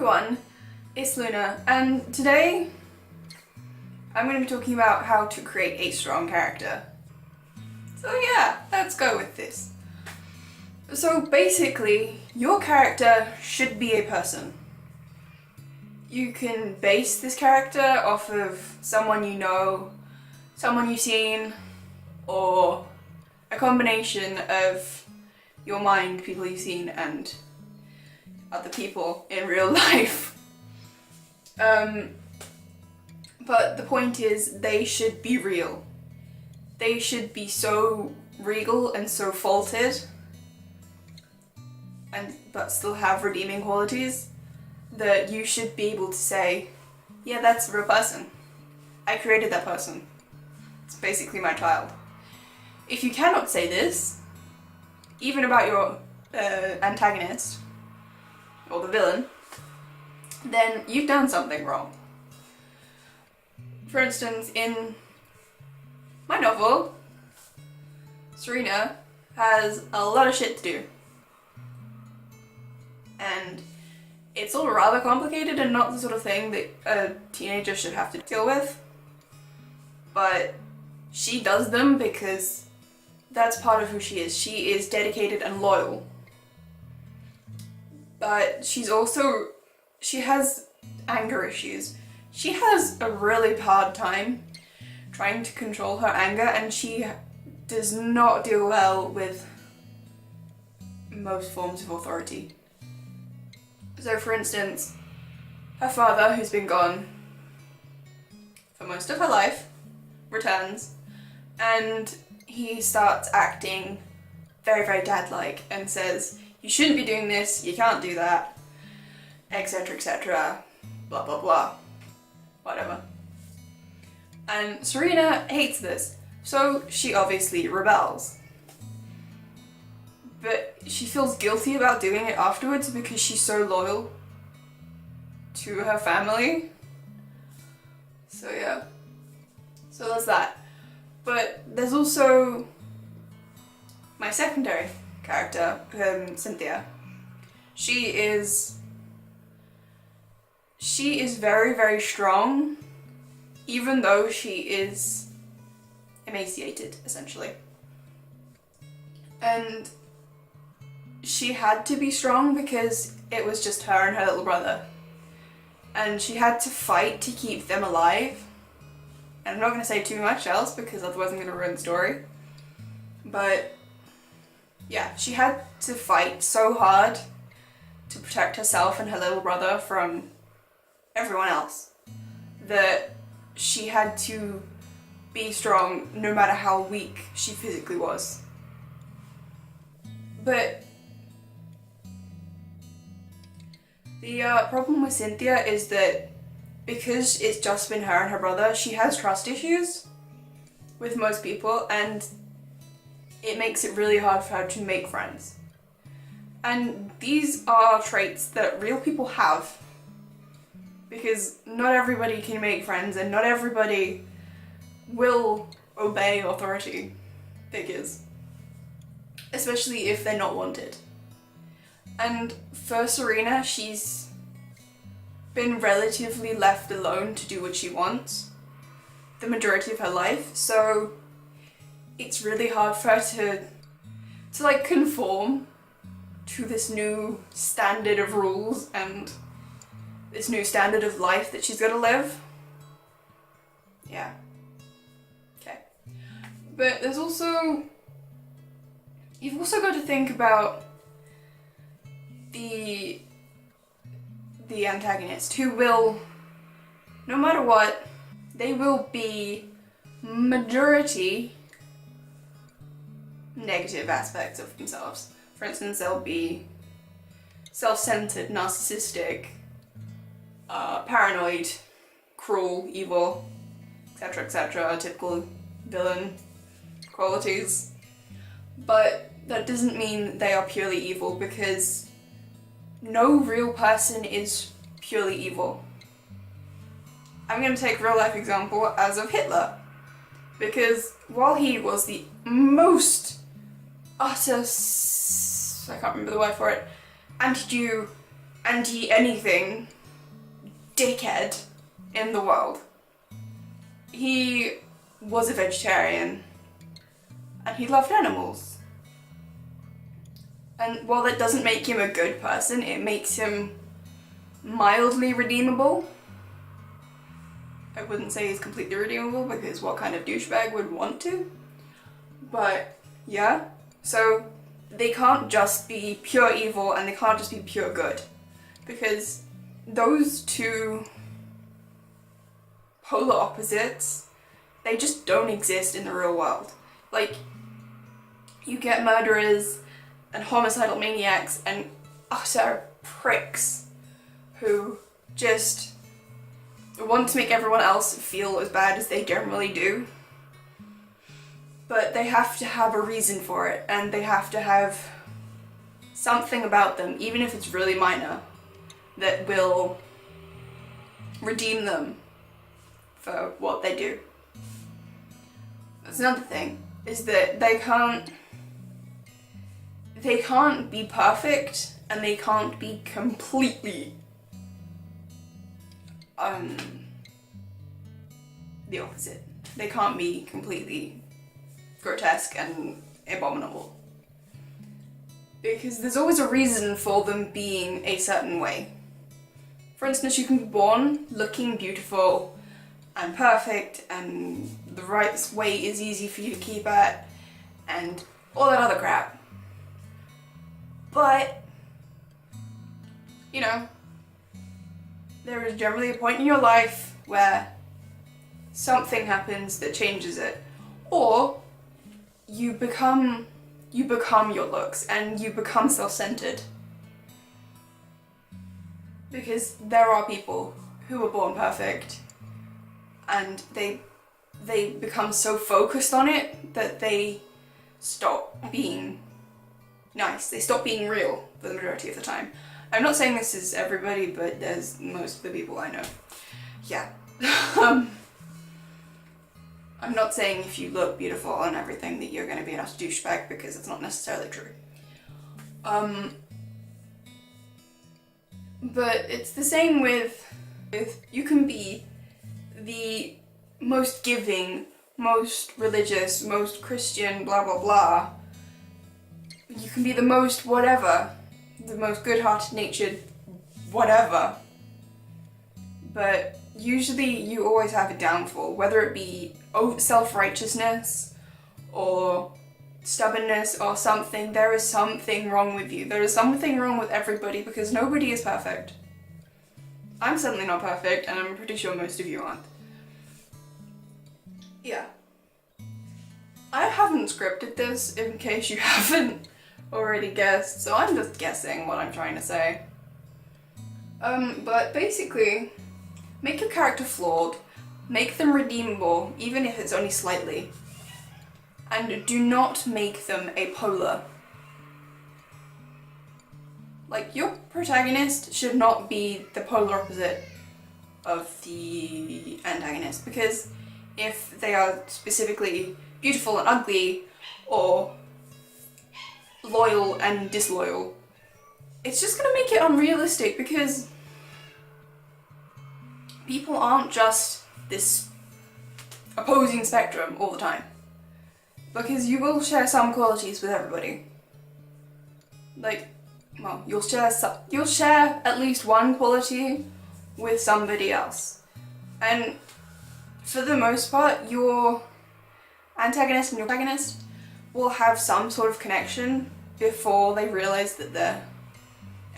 everyone, it's Luna, and today I'm going to be talking about how to create a strong character. So yeah, let's go with this. So basically, your character should be a person. You can base this character off of someone you know, someone you've seen, or a combination of your mind, people you've seen, and other people in real life. But the point is, they should be real. They should be so regal and so faulted, but still have redeeming qualities, that you should be able to say, yeah, that's a real person. I created that person. It's basically my child. If you cannot say this, even about your antagonist, or the villain, then you've done something wrong. For instance, in my novel, Serena has a lot of shit to do. And it's all rather complicated and not the sort of thing that a teenager should have to deal with. But she does them because that's part of who she is. She is dedicated and loyal. But she has anger issues. She has a really hard time trying to control her anger, and she does not deal well with most forms of authority. So for instance, her father, who's been gone for most of her life, returns, and he starts acting very, very dad-like and says, you shouldn't be doing this, you can't do that, etc, etc, blah blah blah, whatever. And Serena hates this, so she obviously rebels. But she feels guilty about doing it afterwards because she's so loyal to her family. So yeah. So there's that. But there's also my secondary character, Cynthia. She is very, very strong, even though she is emaciated, essentially. And she had to be strong because it was just her and her little brother. And she had to fight to keep them alive. And I'm not going to say too much else because otherwise I'm going to ruin the story. But yeah, she had to fight so hard to protect herself and her little brother from everyone else that she had to be strong no matter how weak she physically was. But the problem with Cynthia is that because it's just been her and her brother, she has trust issues with most people, and it makes it really hard for her to make friends. And these are traits that real people have, because not everybody can make friends and not everybody will obey authority figures, especially if they're not wanted. And for Serena, she's been relatively left alone to do what she wants the majority of her life, so it's really hard for her to like conform to this new standard of rules and this new standard of life that she's gotta live. Yeah. Okay. But you've also got to think about the antagonist, who will, no matter what, they will be majority negative aspects of themselves. For instance, they'll be self-centered, narcissistic, paranoid, cruel, evil, etc, etc, typical villain qualities. But that doesn't mean they are purely evil, because no real person is purely evil. I'm going to take a real life example as of Hitler, because while he was the most utter, I can't remember the word for it, anti-Jew anti-anything dickhead in the world. He was a vegetarian and he loved animals. And while that doesn't make him a good person, it makes him mildly redeemable. I wouldn't say he's completely redeemable because what kind of douchebag would want to? But yeah, so they can't just be pure evil and they can't just be pure good. Because those two polar opposites, they just don't exist in the real world. Like, you get murderers and homicidal maniacs and utter pricks who just want to make everyone else feel as bad as they generally do. But they have to have a reason for it, and they have to have something about them, even if it's really minor, that will redeem them for what they do. That's another thing, is that they can't be perfect, and they can't be completely the opposite. They can't be completely grotesque and abominable. Because there's always a reason for them being a certain way. For instance, you can be born looking beautiful and perfect, and the right weight is easy for you to keep at, and all that other crap. But, you know, there is generally a point in your life where something happens that changes it. Or you become your looks and you become self-centered. Because there are people who are born perfect and they become so focused on it that they stop being nice. They stop being real for the majority of the time. I'm not saying this is everybody, but there's most of the people I know. Yeah. I'm not saying if you look beautiful and everything that you're going to be an utter douchebag, because it's not necessarily true. But it's the same with you can be the most giving, most religious, most Christian, blah blah blah. You can be the most whatever, the most good-hearted natured whatever. But usually you always have a downfall, whether it be self-righteousness or stubbornness or something. There is something wrong with you. There is something wrong with everybody, because nobody is perfect. I'm certainly not perfect, and I'm pretty sure most of you aren't. Yeah. I haven't scripted this, in case you haven't already guessed, so I'm just guessing what I'm trying to say. But basically, make your character flawed, make them redeemable, even if it's only slightly, and do not make them apolar. Like, your protagonist should not be the polar opposite of the antagonist, because if they are specifically beautiful and ugly, or loyal and disloyal, it's just gonna make it unrealistic, because people aren't just this opposing spectrum all the time. Because you will share some qualities with everybody. Like, well, you'll share at least one quality with somebody else. And for the most part, your antagonist and your protagonist will have some sort of connection before they realize that they're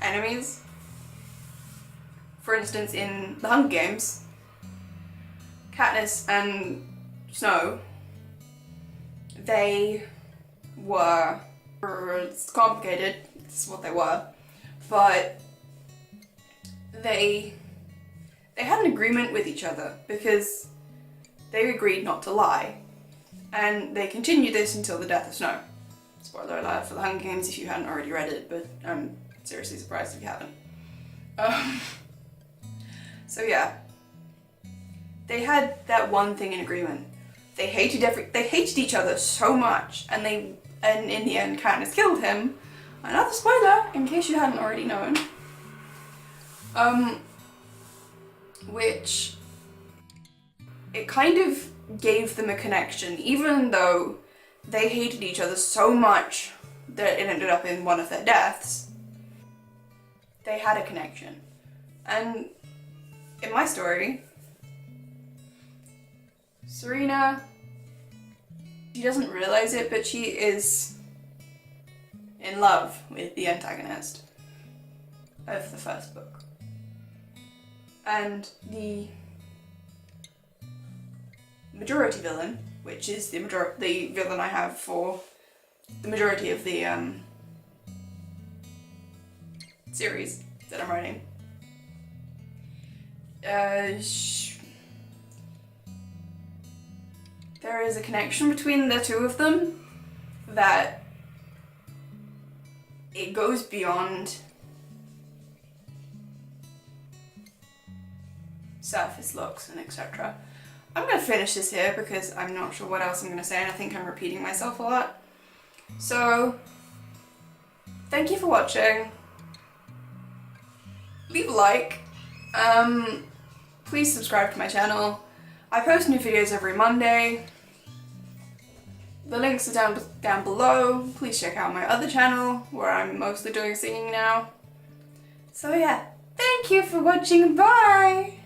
enemies. For instance, in the Hunger Games, Katniss and Snow, they were, it's complicated, this is what they were, but they had an agreement with each other because they agreed not to lie, and they continued this until the death of Snow. Spoiler alert for the Hunger Games if you hadn't already read it, but I'm seriously surprised if you haven't. So yeah, they had that one thing in agreement. They hated each other so much, and in the end Katniss killed him. Another spoiler, in case you hadn't already known. which it kind of gave them a connection, even though they hated each other so much that it ended up in one of their deaths. They had a connection. And in my story, Serena, she doesn't realize it, but she is in love with the antagonist of the first book. And the majority villain, which is the villain I have for the majority of the series that I'm writing, there is a connection between the two of them that it goes beyond surface looks and etc. I'm going to finish this here because I'm not sure what else I'm going to say, and I think I'm repeating myself a lot. So, thank you for watching. Leave a like. Please subscribe to my channel. I post new videos every Monday. The links are down below. Please check out my other channel where I'm mostly doing singing now. So yeah, thank you for watching. Bye!